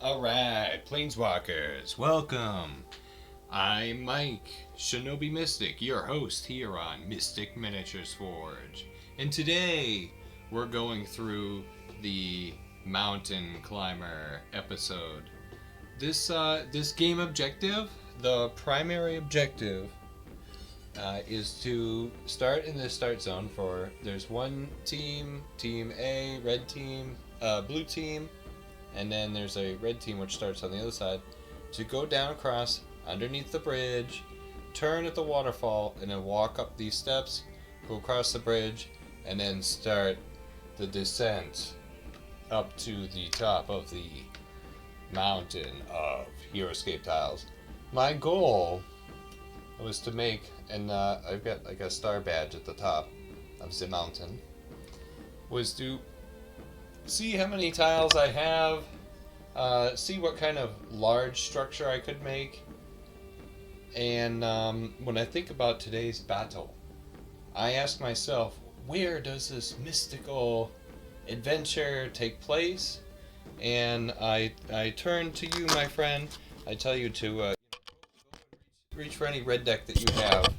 Alright, Planeswalkers, welcome! I'm Mike, Shinobi Mystic, your host here on Mystic Miniatures Forge. And today, we're going through the Mountain Climber episode. This game objective, the primary objective, is to start in the start zone there's one team, Team A, red team, blue team, and then there's a red team which starts on the other side, to go down across underneath the bridge, turn at the waterfall, and then walk up these steps, go across the bridge, and then start the descent up to the top of the mountain of HeroScape tiles. My goal was to make, and I've got like a star badge at the top of the mountain, was to see how many tiles I have, see what kind of large structure I could make, and when I think about today's battle, I ask myself, where does this mystical adventure take place? And I turn to you, my friend. I tell you to reach for any red deck that you have.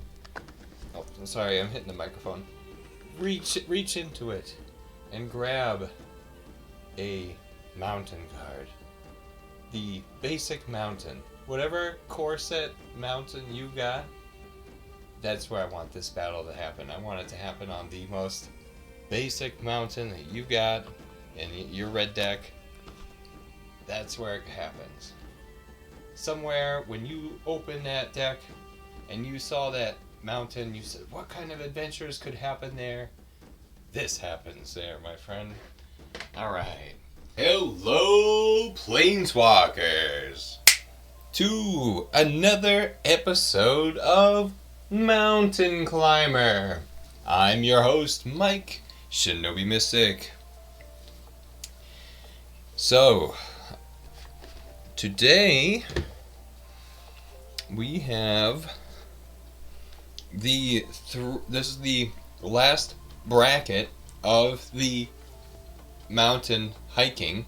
Oh, I'm sorry, I'm hitting the microphone. Reach into it and grab a mountain card. The basic mountain. Whatever core set mountain you got, that's where I want this battle to happen. I want it to happen on the most basic mountain that you got in your red deck. That's where it happens. Somewhere when you open that deck and you saw that mountain, you said, what kind of adventures could happen there? This happens there, my friend. Alright. Hello, Planeswalkers! To another episode of Mountain Climber. I'm your host, Mike, Shinobi Mystic. So, today we have this is the last bracket of the mountain hiking.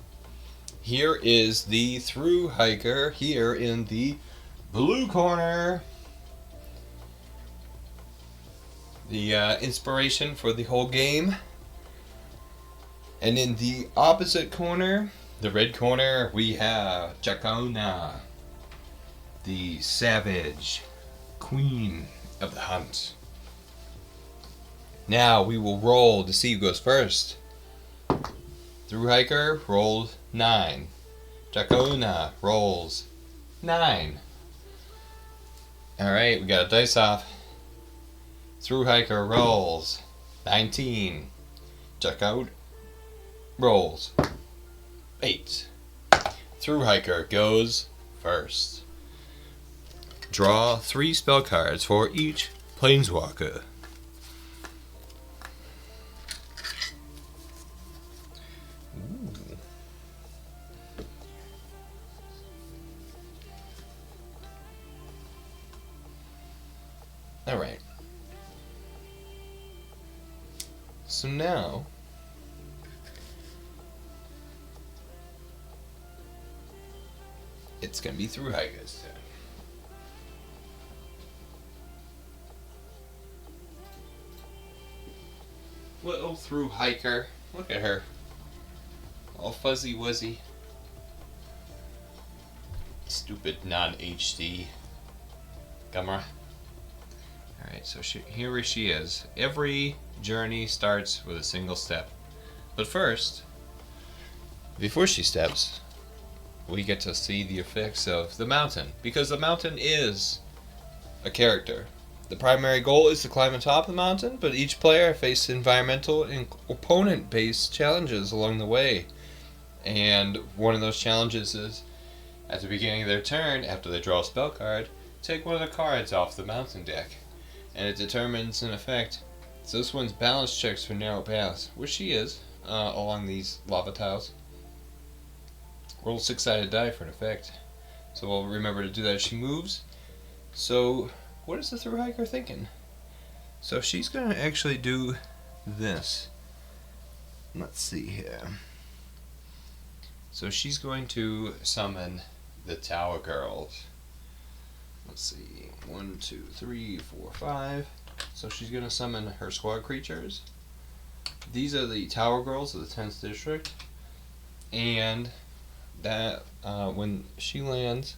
Here is the Thru-Hiker here in the blue corner. The inspiration for the whole game. And in the opposite corner, the red corner, we have Chakuna, the savage queen of the hunt. Now we will roll to see who goes first. Thru-Hiker rolled 9. Chakuna rolls 9. Alright, we got a dice off. Thru-Hiker rolls 19. Chakuna rolls 8. Thru-Hiker goes first. Draw 3 spell cards for each Planeswalker. Alright. So now, it's going to be Thru-Hiker's turn. Little Thru-Hiker. Look at her. All fuzzy wuzzy. Stupid non-HD camera. Alright, so here she is. Every journey starts with a single step. But first, before she steps, we get to see the effects of the mountain. Because the mountain is a character. The primary goal is to climb on top of the mountain, but each player faces environmental and opponent-based challenges along the way. And one of those challenges is, at the beginning of their turn, after they draw a spell card, take one of the cards off the mountain deck. And it determines, in effect, so this one's balance checks for narrow paths, which she is, along these lava tiles. Roll 6-sided die for an effect. So we'll remember to do that as she moves. So, what is the Thru-Hiker thinking? So she's going to actually do this. Let's see here. So she's going to summon the Tower Girls. Let's see, 1, 2, 3, 4, 5. So she's going to summon her squad creatures. These are the Tower Girls of the 10th District. And that when she lands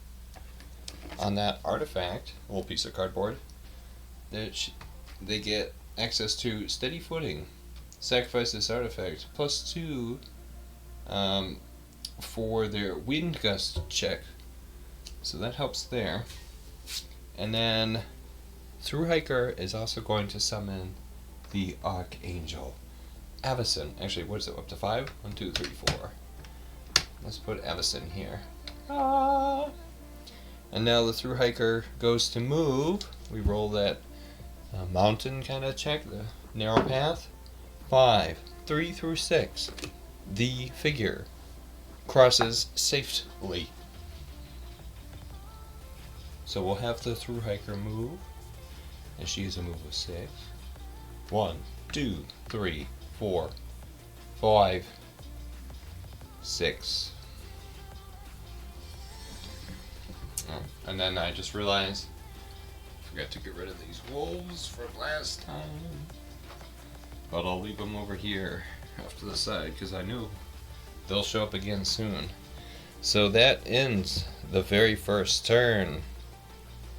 on that artifact, a little piece of cardboard, they get access to Steady Footing. Sacrifice this artifact. +2 for their Wind Gust check. So that helps there. And then Thru-Hiker is also going to summon the Archangel Avacyn. Actually, what is it? Up to 5? 1, 2, 3, 4. Let's put Avacyn here. Ah. And now the Thru-Hiker goes to move. We roll that mountain kind of check, the narrow path. 5, 3 through 6. The figure crosses safely. So we'll have the Thru-Hiker move, and she is a move of 6. 1, 2, 3, 4, 5, 6. Oh, and then I just realized I forgot to get rid of these wolves from last time. But I'll leave them over here off to the side because I knew they'll show up again soon. So that ends the very first turn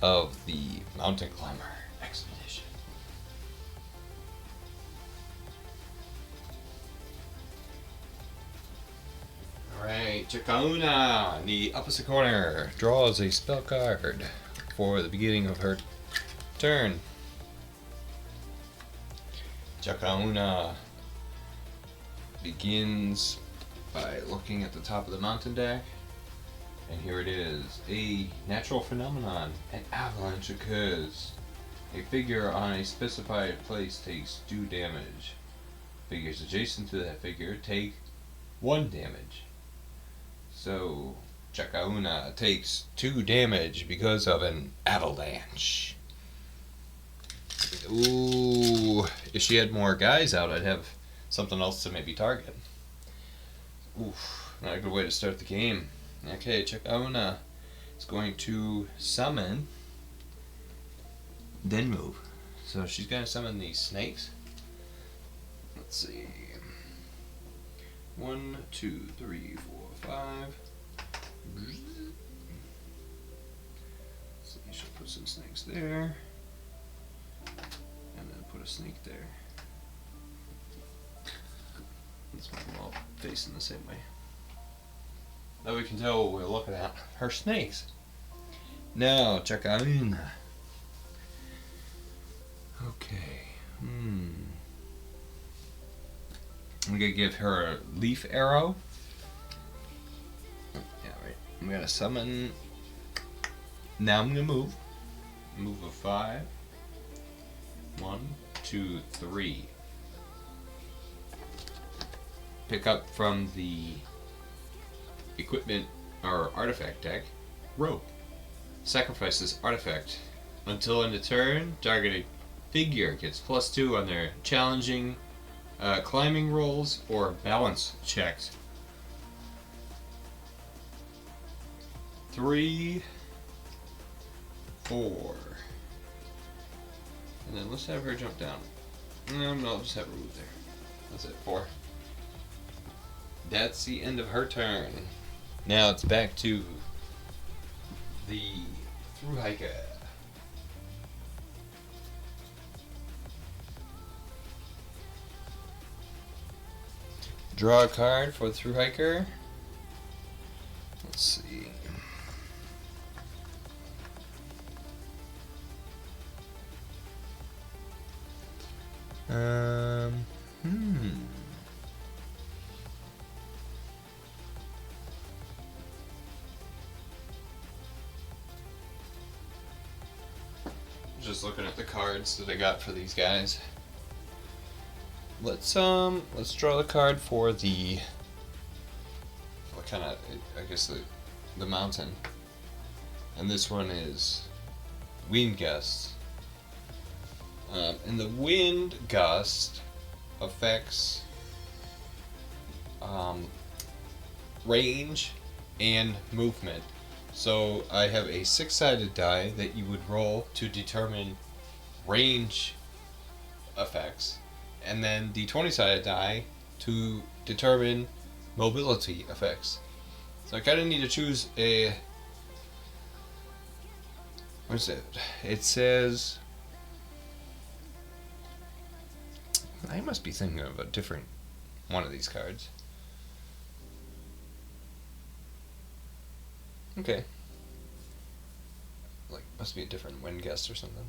of the Mountain Climber Expedition. Alright, Chakuna in the opposite corner draws a spell card for the beginning of her turn. Chakuna begins by looking at the top of the mountain deck, and here it is. A natural phenomenon, an avalanche occurs. A figure on a specified place takes 2 damage. Figures adjacent to that figure take 1 damage. So Chakuna takes 2 damage because of an avalanche. Ooh, if she had more guys out, I'd have something else to maybe target. Oof, not a good way to start the game. Okay, Chakuna is going to summon, then move. So she's going to summon these snakes. Let's see. 1, 2, 3, 4, 5. So she'll put some snakes there. And then put a snake there. Let's make them all facing the same way. Now we can tell what we're looking at. Her snakes. Now, Chakuna. Okay. I'm gonna give her a leaf arrow. Yeah, right. I'm gonna summon. Now I'm gonna move. Move of 5. 1, 2, 3. Pick up from the equipment or artifact deck, rope. Sacrifice this artifact. Until end of turn, targeted figure gets +2 on their challenging climbing rolls or balance checks. 3, 4. And then let's have her jump down. No, I'll just have her move there. That's it, 4. That's the end of her turn. Now it's back to the Thru-Hiker. Draw a card for the Thru-Hiker. Let's see. Just looking at the cards that I got for these guys. Let's draw the card for the I guess the mountain. And this one is Wind Gust. And the Wind Gust affects range and movement. So I have a 6-sided die that you would roll to determine range effects, and then the 20-sided die to determine mobility effects. So I kind of need to choose a... What is it? It says... I must be thinking of a different one of these cards. Okay. Like, must be a different wind gust or something.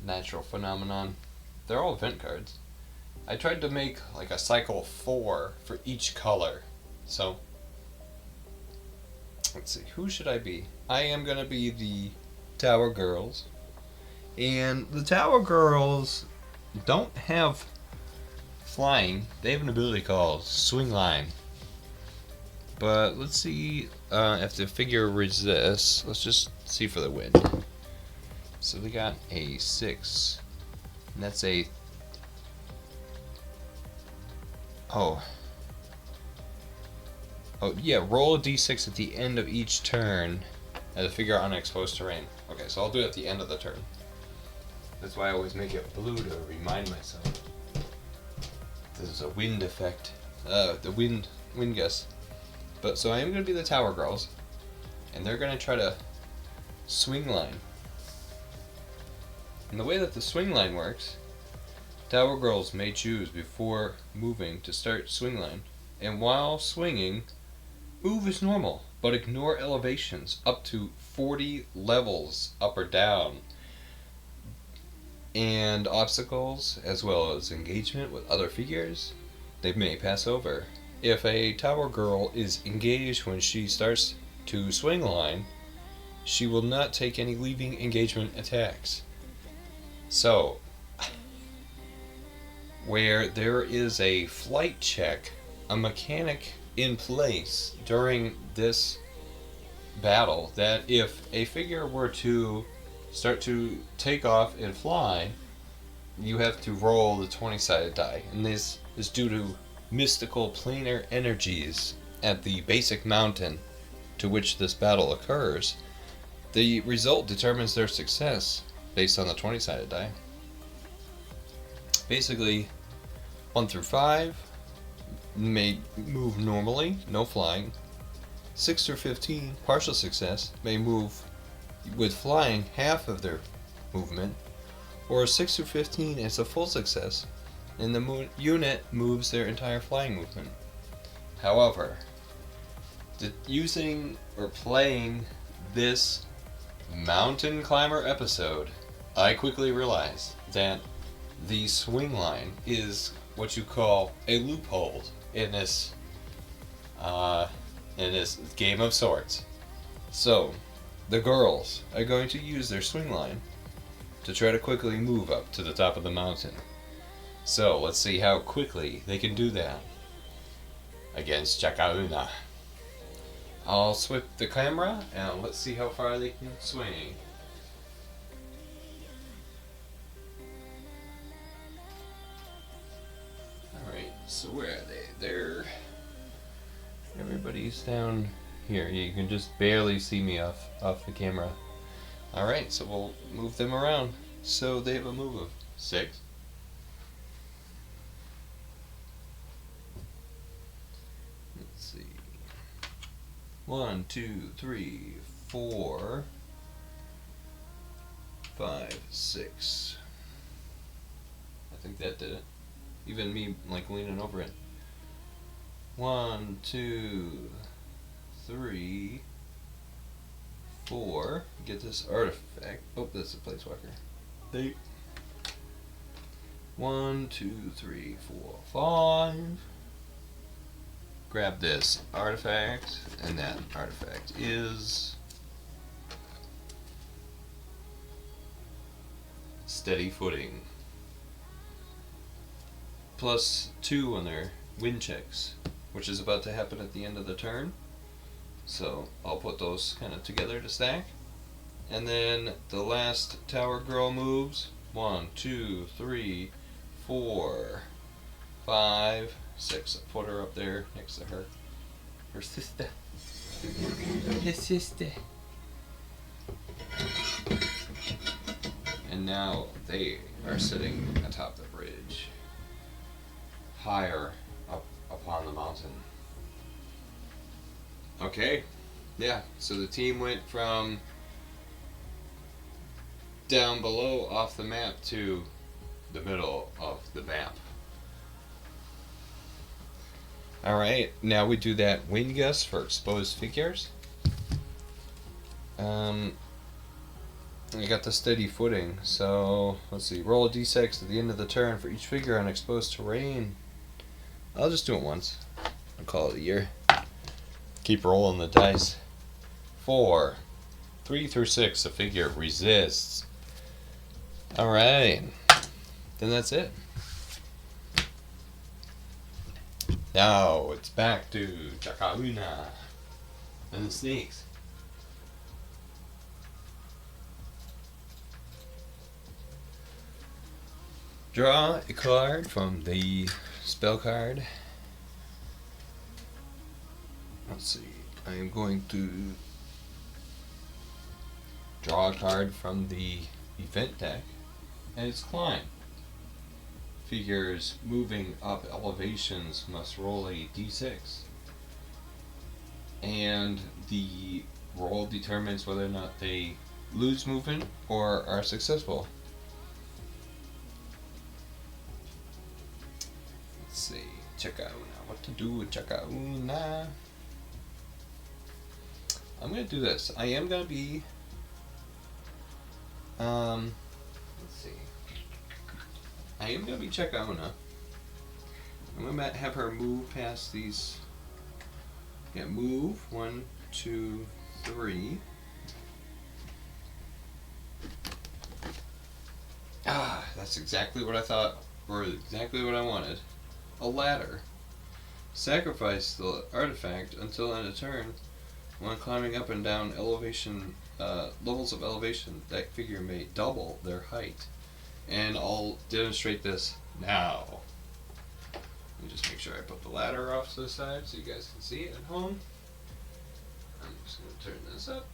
Natural phenomenon. They're all event cards. I tried to make like a cycle 4 for each color. So, let's see. Who should I be? I am going to be the Tower Girls. And the Tower Girls don't have flying. They have an ability called Swing Line. But let's see if the figure resists. Let's just see for the win. So we got a 6. And that's a... Oh, yeah, roll a d6 at the end of each turn as a figure on exposed terrain. Okay, so I'll do it at the end of the turn. That's why I always make it blue to remind myself. This is a wind effect. The wind gust. But so I am going to be the Tower Girls, and they're going to try to swing line. And the way that the swing line works, Tower Girls may choose before moving to start swing line, and while swinging, move as normal, but ignore elevations up to 40 levels up or down, and obstacles, as well as engagement with other figures, they may pass over. If a Tower Girl is engaged when she starts to swing line, she will not take any leaving engagement attacks. So, where there is a flight check, a mechanic in place during this battle, that if a figure were to start to take off and fly, you have to roll the 20-sided die. And this is due to mystical planar energies at the basic mountain to which this battle occurs. The result determines their success based on the 20-sided die. Basically, 1 through 5 may move normally, no flying. 6 through 15, partial success, may move with flying half of their movement. Or 6 through 15 is a full success, and the unit moves their entire flying movement. However, using or playing this mountain climber episode, I quickly realized that the swing line is what you call a loophole in this game of sorts. So, the girls are going to use their swing line to try to quickly move up to the top of the mountain. So, let's see how quickly they can do that against Chakuna. I'll switch the camera and let's see how far they can swing. Alright, so where are they? Everybody's down here. You can just barely see me off the camera. Alright, so we'll move them around. So they have a move of 6. Let's see. 1, 2, 3, 4, 5, 6. I think that did it. Even me like leaning over it. 1, 2, 3, 4. Get this artifact. Oh, that's a Planeswalker. 8. 1, 2, 3, 4, 5. Grab this artifact, and that artifact is Steady Footing. +2 on their win checks, which is about to happen at the end of the turn. So I'll put those kind of together to stack. And then the last Tower Girl moves. 1, 2, 3, 4, 5, 6. I'll put her up there next to her Her sister. His sister. And now they are sitting atop the bridge, higher up upon the mountain. Okay, yeah, so the team went from down below off the map to the middle of the map. Alright, now we do that wind gust for exposed figures. I got the steady footing, so let's see. Roll a d6 at the end of the turn for each figure on exposed terrain. I'll just do it once. I'll call it a year. Keep rolling the dice. 4. 3 through 6, a figure resists. Alright. Then that's it. Now it's back to Chakuna and the snakes. Draw a card from the spell card. Let's see. I am going to draw a card from the event deck, and it's Climb. Figures moving up elevations must roll a d6. And the roll determines whether or not they lose movement or are successful. Let's see. Chakuna. What to do with Chakuna? I'm going to do this. I am going to be... let's see. I am going to be Chakuna. I'm going to have her move past these... Yeah, move. 1, 2, 3. Ah, that's exactly what I thought, or exactly what I wanted. A ladder. Sacrifice the artifact until end of turn. When climbing up and down elevation levels of elevation, that figure may double their height. And I'll demonstrate this now. Let me just make sure I put the ladder off to the side so you guys can see it at home. I'm just going to turn this up.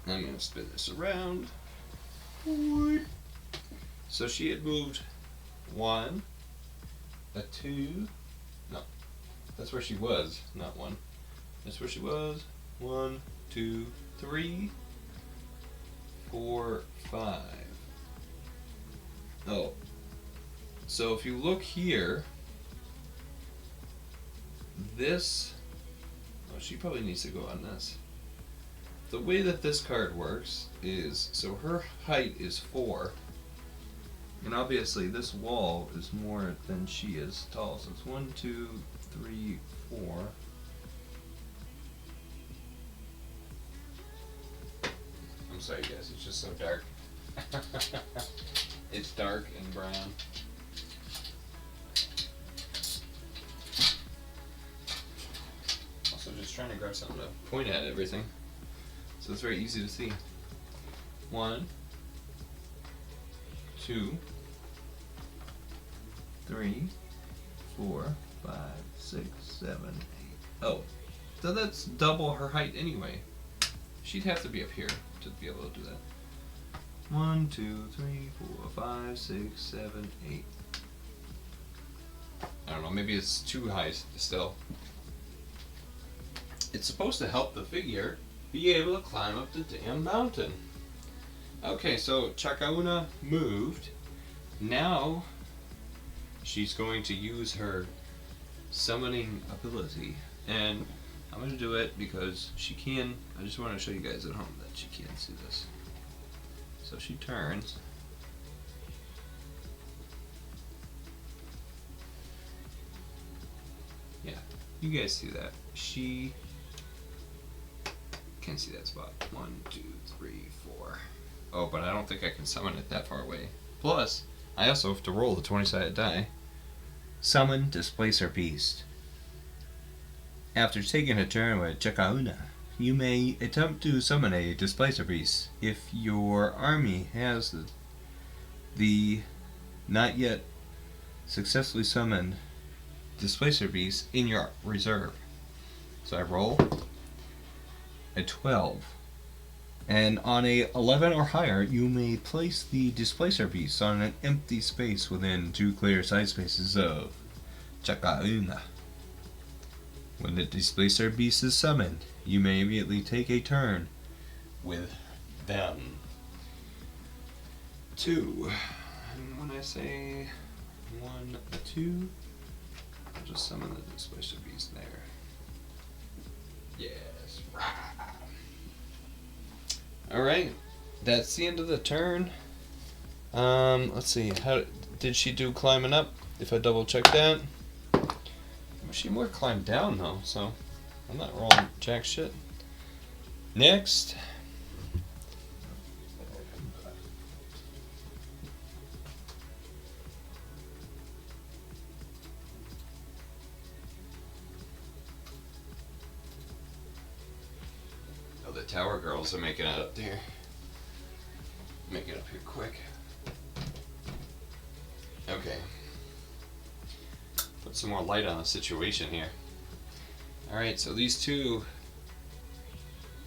I'm going to spin this around. So she had moved 1, a 2, no, that's where she was, not 1. That's where she was. 1, 2, 3, 4, 5. Oh. So if you look here, this, oh, she probably needs to go on this. The way that this card works is, so her height is 4, and obviously this wall is more than she is tall, so it's 1, 2, 3, 4. I'm sorry guys, it's just so dark. It's dark and brown. Also just trying to grab something to point at everything, so it's very easy to see. 1, 2, 3, 4, 5, 6, 7, 8. Oh, so that's double her height anyway. She'd have to be up here to be able to do that. 1, 2, 3, 4, 5, 6, 7, 8. I don't know, maybe it's too high still. It's supposed to help the figure be able to climb up the damn mountain. Okay, so Chakuna moved. Now she's going to use her summoning ability. And I'm going to do it because she can. I just want to show you guys at home that she can see this. So she turns. Yeah, you guys see that. She can see that spot. 1, 2, 3, 4. Oh, but I don't think I can summon it that far away. Plus, I also have to roll the 20-sided die. Summon Displacer Beast. After taking a turn with Chakuna, you may attempt to summon a Displacer Beast. If your army has the not yet successfully summoned displacer beasts in your reserve. So I roll a 12. And on a 11 or higher, you may place the displacer beast on an empty space within 2 clear side spaces of Chakuna. When the displacer beast is summoned, you may immediately take a turn with them. 2. And when I say 1, 2, I'll just summon the displacer beast there. Yes. Alright, that's the end of the turn. Let's see, how did she do climbing up? If I double check that. She more climbed down though, so I'm not rolling jack shit. Next. Oh, the tower girls are making it up there. Make it up here quick. Okay. Put some more light on the situation here. Alright, so these two...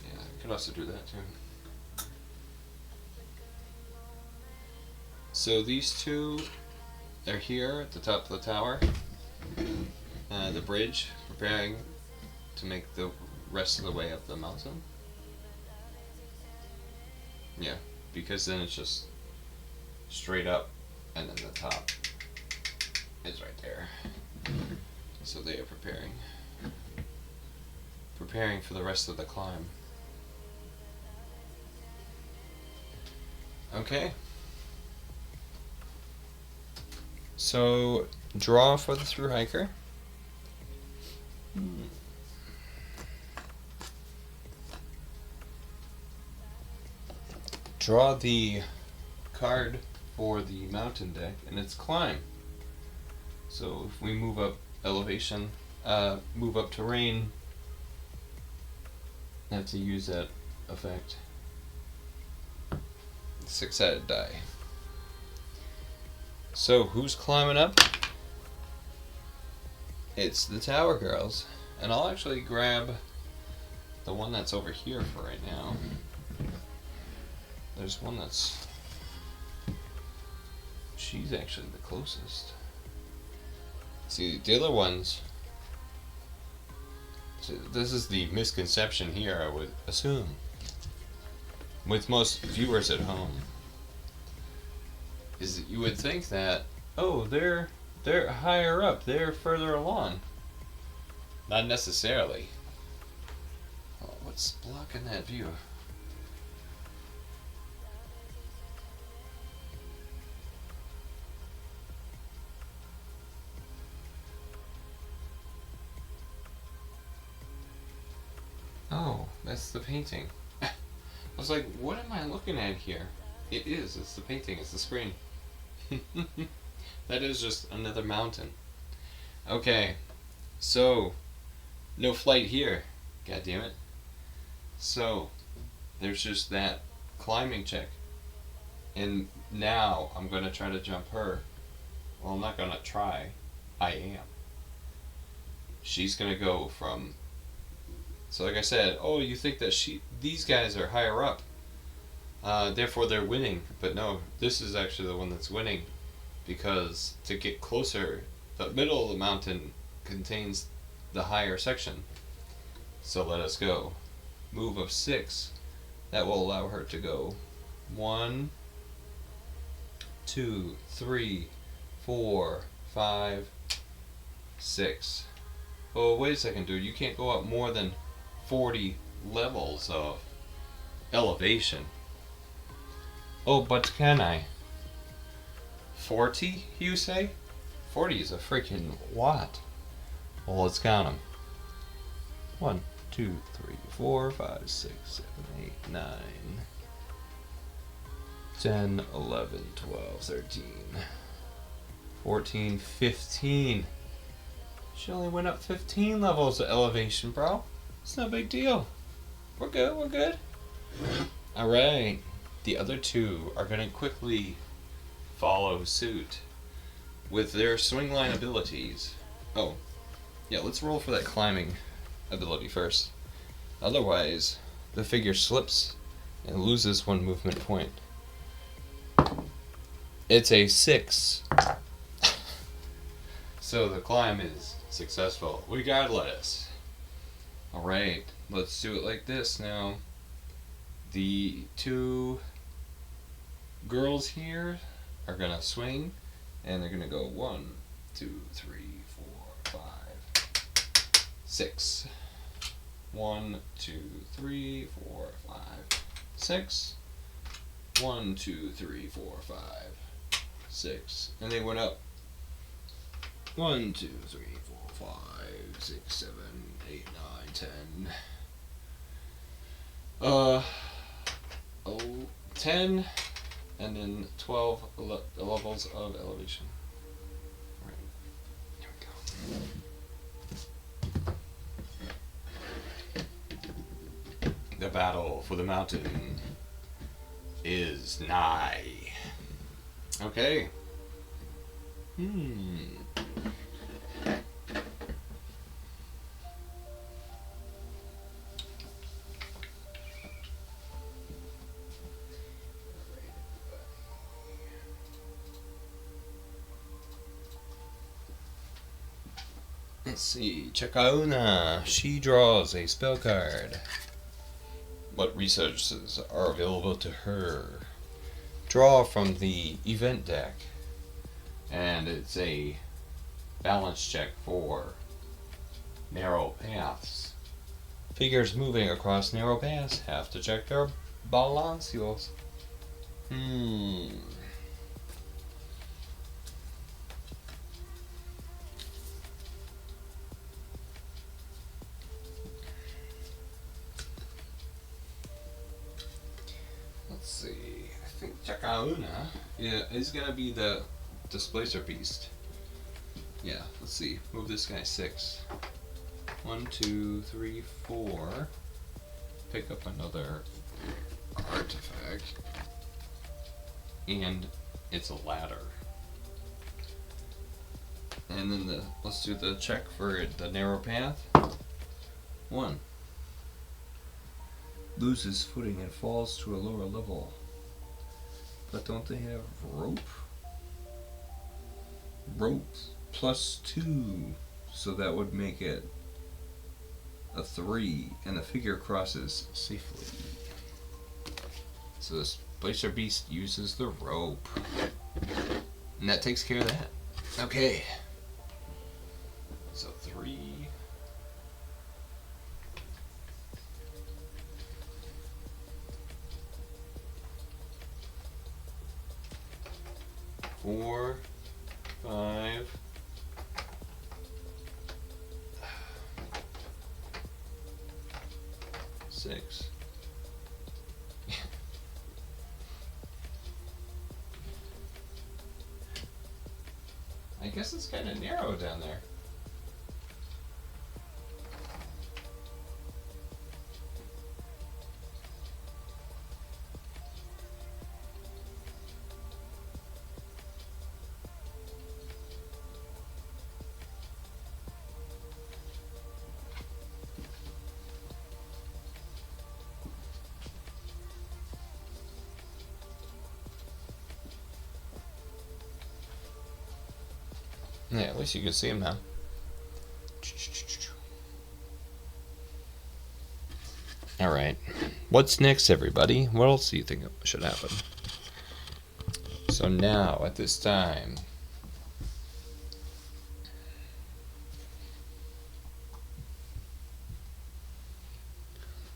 Yeah, I could also do that too. So these two, they're here at the top of the tower. The bridge, preparing to make the rest of the way up the mountain. Yeah, because then it's just straight up and then the top is right there. So they are preparing for the rest of the climb. Okay. So draw for the Thru-Hiker. Draw the card for the mountain deck, and it's climb. So if we move up elevation, move up terrain, I have to use that effect. 6-sided die. So who's climbing up? It's the tower girls, and I'll actually grab the one that's over here for right now. There's one that's... She's actually the closest. See, the other ones... See, this is the misconception here, I would assume. With most viewers at home. Is that you would think that, oh, they're higher up, they're further along. Not necessarily. Oh, what's blocking that view? Oh, that's the painting. I was like, what am I looking at here? It is, it's the painting, it's the screen. That is just another mountain. Okay, so, no flight here. God damn it. So, there's just that climbing check. And now, I'm gonna try to jump her. Well, I'm not gonna try. I am. She's gonna go from... So like I said, oh, you think that these guys are higher up, therefore they're winning. But no, this is actually the one that's winning, because to get closer, the middle of the mountain contains the higher section. So let us go. Move of 6. That will allow her to go 1, 2, 3, 4, 5, 6. Oh, wait a second, dude. You can't go up more than 40 levels of elevation. Oh, but can I? 40, you say? 40 is a freaking lot. Well, let's count them. 1, 2, 3, 4, 5, 6, 7, 8, 9, 10, 11, 12, 13, 14, 15. She only went up 15 levels of elevation, bro. It's no big deal. We're good, we're good. Alright. The other two are going to quickly follow suit with their swing line abilities. Oh, yeah, let's roll for that climbing ability first. Otherwise, the figure slips and loses 1 movement point. It's a 6. So the climb is successful, regardless. Alright, let's do it like this now. The 2 girls here are gonna swing, and they're gonna go 1, 2, 3, 4, 5, 6. 1, 2, 3, 4, 5, 6. 1, 2, 3, 4, 5, 6. And they went up. 1, 2, 3, 4, 5, 6, 7, 8, 9, 10. 10, and then 12 levels of elevation. Right. Here we go. The battle for the mountain is nigh. Okay. Let's see, Chakuna. She draws a spell card. What resources are available to her? Draw from the event deck. And it's a balance check for narrow paths. Figures moving across narrow paths have to check their balancios. Let's see. I think Chakuna is gonna be the Displacer Beast. Yeah, let's see. Move this guy 6. 1, 2, 3, 4. Pick up another artifact. And it's a ladder. And then let's do the check for the narrow path. 1. Loses footing and falls to a lower level. But don't they have rope? Rope +2, so that would make it a 3, and the figure crosses safely. So this Placer Beast uses the rope, and that takes care of that. Okay, so 3. 4, 5. 6. I guess it's kind of narrow down there. Yeah, at least you can see him now. Alright. What's next, everybody? What else do you think should happen? So now, at this time,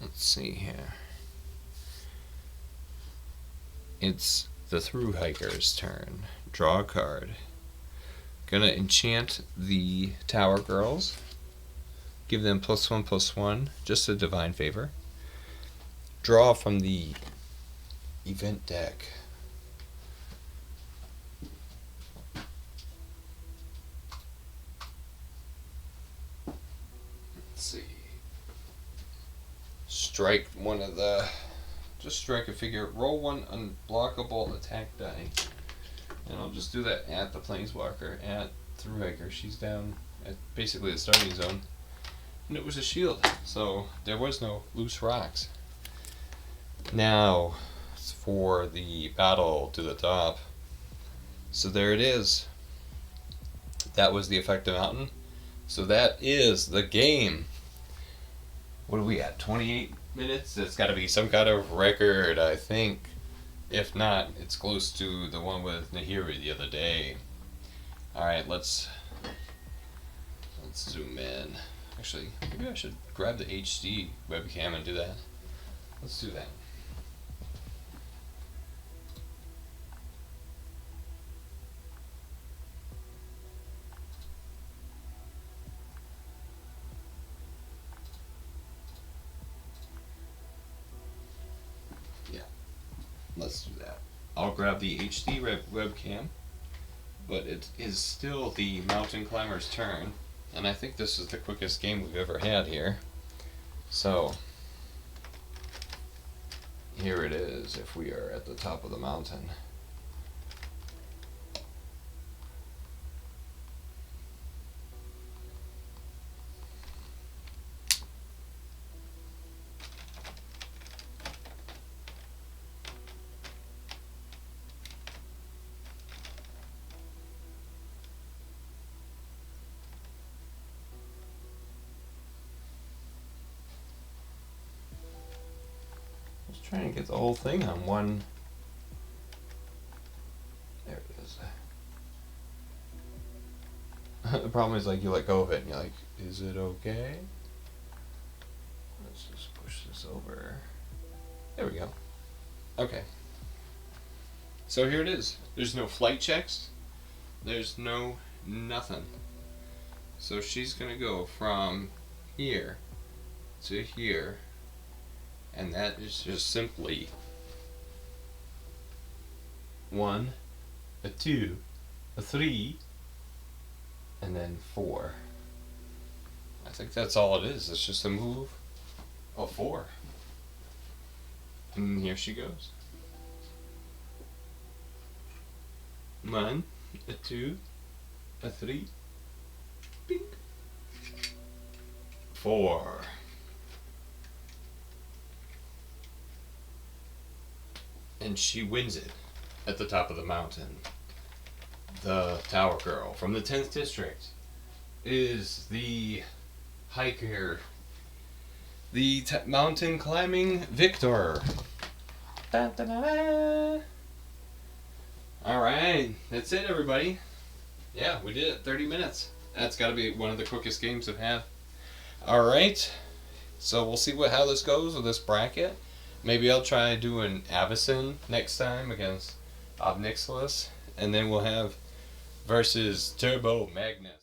let's see here. It's the Thru-Hiker's turn. Draw a card. Gonna enchant the Tower Girls. Give them +1/+1, just a divine favor. Draw from the event deck. Let's see. Strike one of the. Just strike a figure. Roll 1 unblockable attack die. And I'll just do that at the Planeswalker, at Thru-Hiker. She's down at basically the starting zone, and it was a shield, so there was no loose rocks. Now, for the battle to the top. So there it is. That was the effective mountain. So that is the game. What are we at? 28 minutes? It's got to be some kind of record, I think. If not, it's close to the one with Nahiri the other day. Alright, let's zoom in. Actually, maybe I should grab the HD webcam and do that. Let's do that. Let's do that. I'll grab the HD webcam, but it is still the mountain climber's turn, and I think this is the quickest game we've ever had here. So, here it is if we are at the top of the mountain. Trying to get the whole thing on one. There it is. The problem is, like, you let go of it and you're like, is it okay? Let's just push this over. There we go. Okay. So here it is. There's no flight checks. There's no nothing. So she's gonna go from here to here. And that is just simply 1, a 2, a 3, and then 4. I think that's all it is. It's just a move of 4. And here she goes. 1, a 2, a 3, bing, 4. And she wins it at the top of the mountain. The Tower Girl from the 10th District is the hiker, the mountain climbing victor. Da, da, da, da. Alright, that's it, everybody. Yeah, we did it. 30 minutes. That's got to be one of the quickest games I've had. Alright, so we'll see how this goes with this bracket. Maybe I'll try doing Avacyn next time against Obnixilis, and then we'll have versus Turbo Magnus.